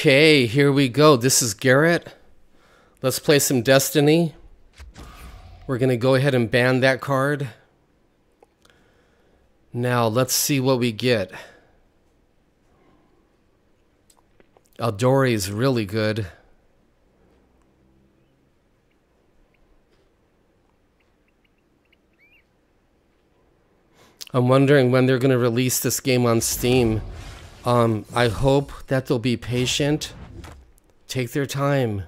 Okay, here we go. This is Garrett. Let's play some Destiny. We're going to go ahead and ban that card. Now, let's see what we get. Eldori is really good. I'm wondering when they're going to release this game on Steam. I hope that they'll be patient. Take their time.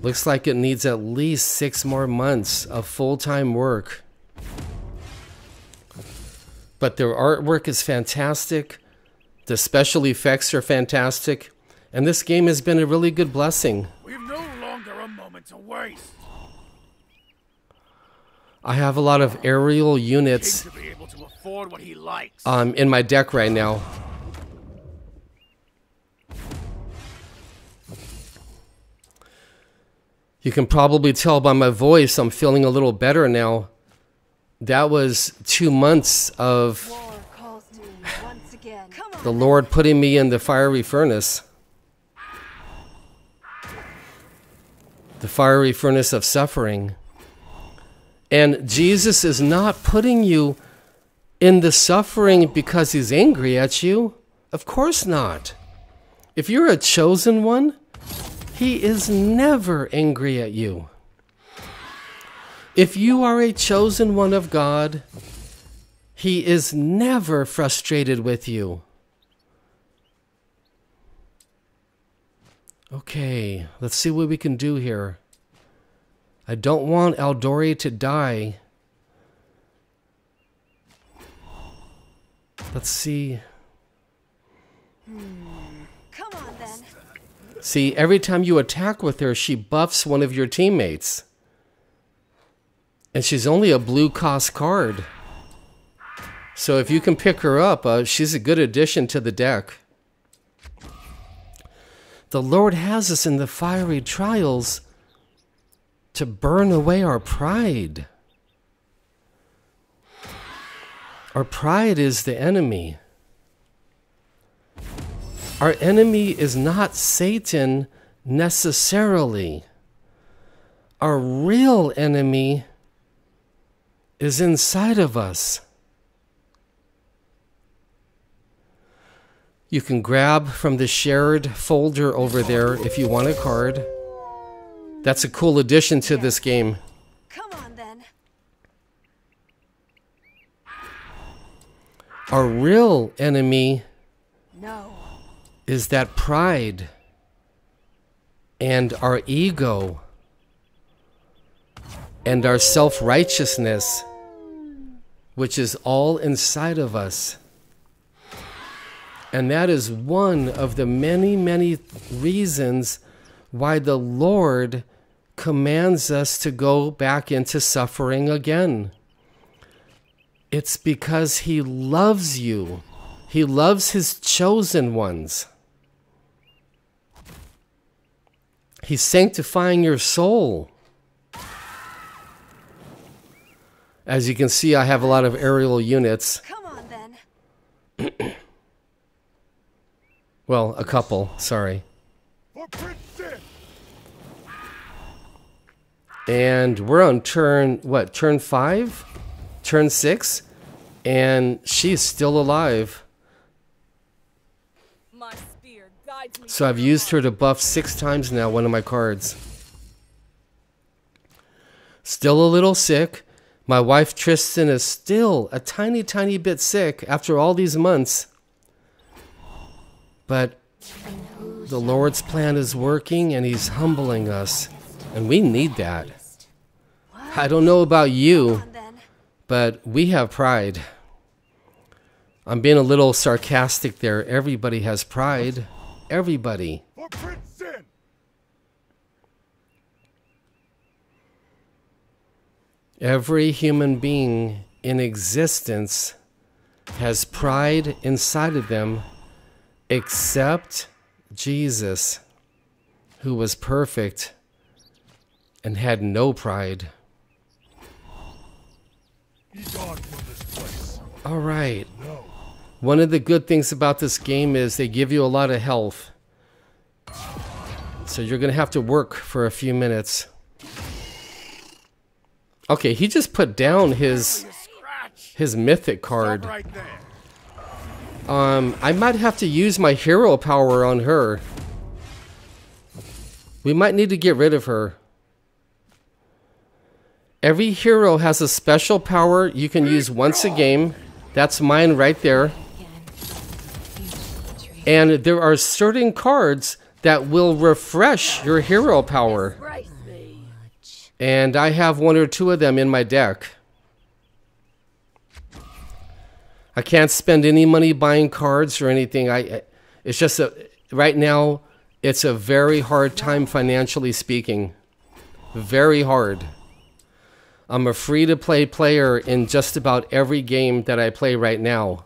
Looks like it needs at least 6 more months of full-time work. But their artwork is fantastic. The special effects are fantastic. And this game has been a really good blessing. We've no longer a moment to waste. I have a lot of aerial units To be able to afford what he likes. in my deck right now. You can probably tell by my voice I'm feeling a little better now. That was 2 months of the Lord putting me in the fiery furnace. The fiery furnace of suffering. And Jesus is not putting you in the suffering because he's angry at you. Of course not. If you're a chosen one, he is never angry at you. If you are a chosen one of God, he is never frustrated with you. Okay, let's see what we can do here. I don't want Eldori to die. Let's see. Come on then. See, every time you attack with her, she buffs one of your teammates. And she's only a blue cost card. So if you can pick her up, she's a good addition to the deck. The Lord has us in the fiery trials to burn away our pride. Our pride is the enemy. Our enemy is not Satan necessarily. Our real enemy is inside of us. You can grab from the shared folder over there if you want a card. That's a cool addition to this game. Come on then. Our real enemy No. is that pride and our ego and our self-righteousness, which is all inside of us. And that is one of the many, many reasons why the Lord commands us to go back into suffering again. It's because he loves you. He loves his chosen ones. He's sanctifying your soul. As you can see, I have a lot of aerial units. Come on then. Well, a couple, sorry. And we're on turn, what, turn 5? Turn 6? And she's still alive. My spear guides me. So I've used her to buff 6 times now, one of my cards. Still a little sick. My wife Tristan is still a tiny, tiny bit sick after all these months. But the Lord's plan is working and he's humbling us. And we need that. I don't know about you, but we have pride. I'm being a little sarcastic there. Everybody has pride. Everybody. Every human being in existence has pride inside of them, except Jesus, who was perfect and had no pride. All right. One of the good things about this game is they give you a lot of health. So you're going to have to work for a few minutes. Okay, he just put down his mythic card. Stop right there. I might have to use my hero power on her. We might need to get rid of her. Every hero has a special power you can use once a game. That's mine right there. And there are certain cards that will refresh your hero power. And I have one or two of them in my deck. I can't spend any money buying cards or anything. It's just right now, it's a very hard time financially speaking. Very hard. I'm a free-to-play player in just about every game that I play right now.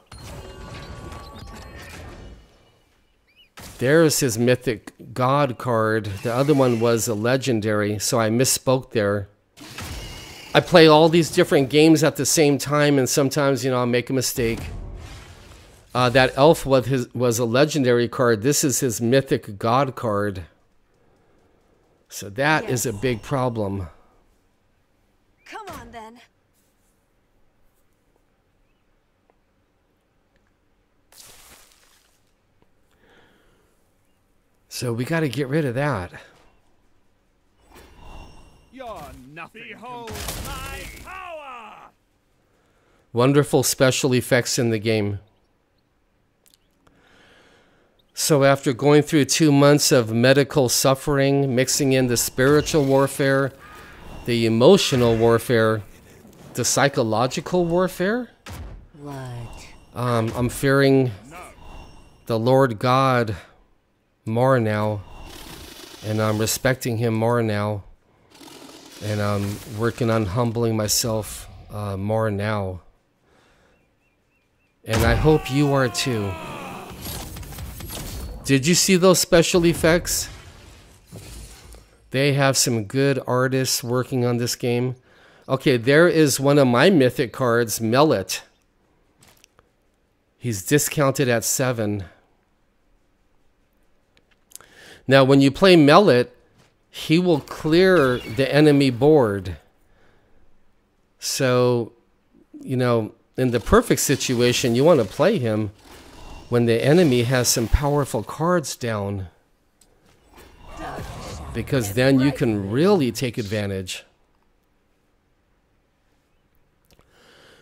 There's his Mythic God card. The other one was a legendary, so I misspoke there. I play all these different games at the same time, and sometimes, I'll make a mistake. That elf was a legendary card. This is his Mythic God card. So that is a big problem. Come on, then. So we got to get rid of that. You're nothing. Behold my power! Wonderful special effects in the game. So after going through 2 months of medical suffering, mixing in the spiritual warfare, the emotional warfare, the psychological warfare, I'm fearing the Lord God more now, and I'm respecting him more now, and I'm working on humbling myself more now, and I hope you are too. Did you see those special effects? They have some good artists working on this game. Okay, there is one of my mythic cards, Mellit. He's discounted at 7. Now, when you play Mellit, he will clear the enemy board. So, in the perfect situation, you want to play him when the enemy has some powerful cards down. Because then you can really take advantage.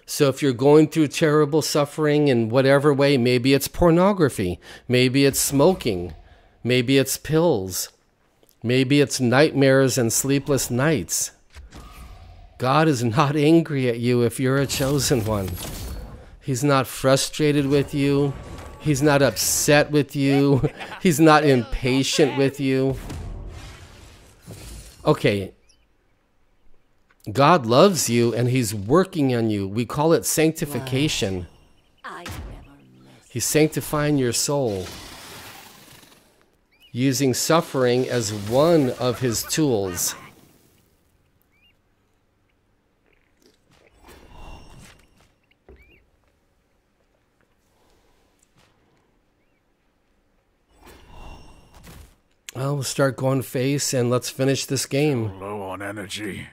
So if you're going through terrible suffering in whatever way, maybe it's pornography, maybe it's smoking, maybe it's pills, maybe it's nightmares and sleepless nights. God is not angry at you if you're a chosen one. He's not frustrated with you. He's not upset with you. He's not impatient with you. Okay. God loves you and he's working on you. We call it sanctification. He's sanctifying your soul, using suffering as one of his tools. Well, we'll start going face and let's finish this game. Low on energy.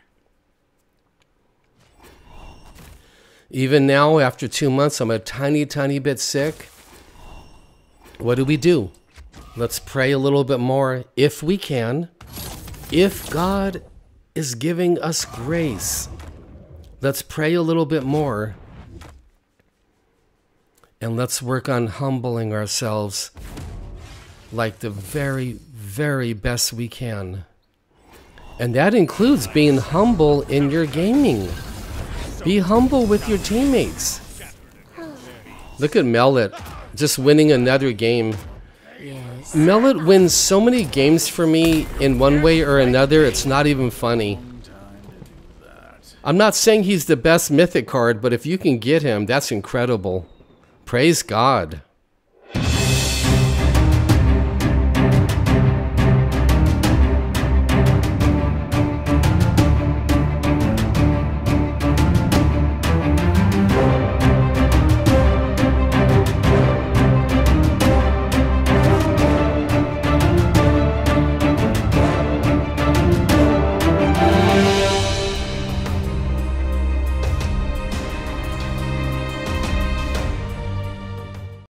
Even now, after 2 months, I'm a tiny bit sick. What do? Let's pray a little bit more if we can. If God is giving us grace, let's pray a little bit more. And let's work on humbling ourselves like the very, very best we can. And that includes being humble in your gaming. Be humble with your teammates. Look at Mellit, just winning another game. Yes. Mellit wins so many games for me in one way or another, it's not even funny. I'm not saying he's the best mythic card, but if you can get him, that's incredible. Praise God.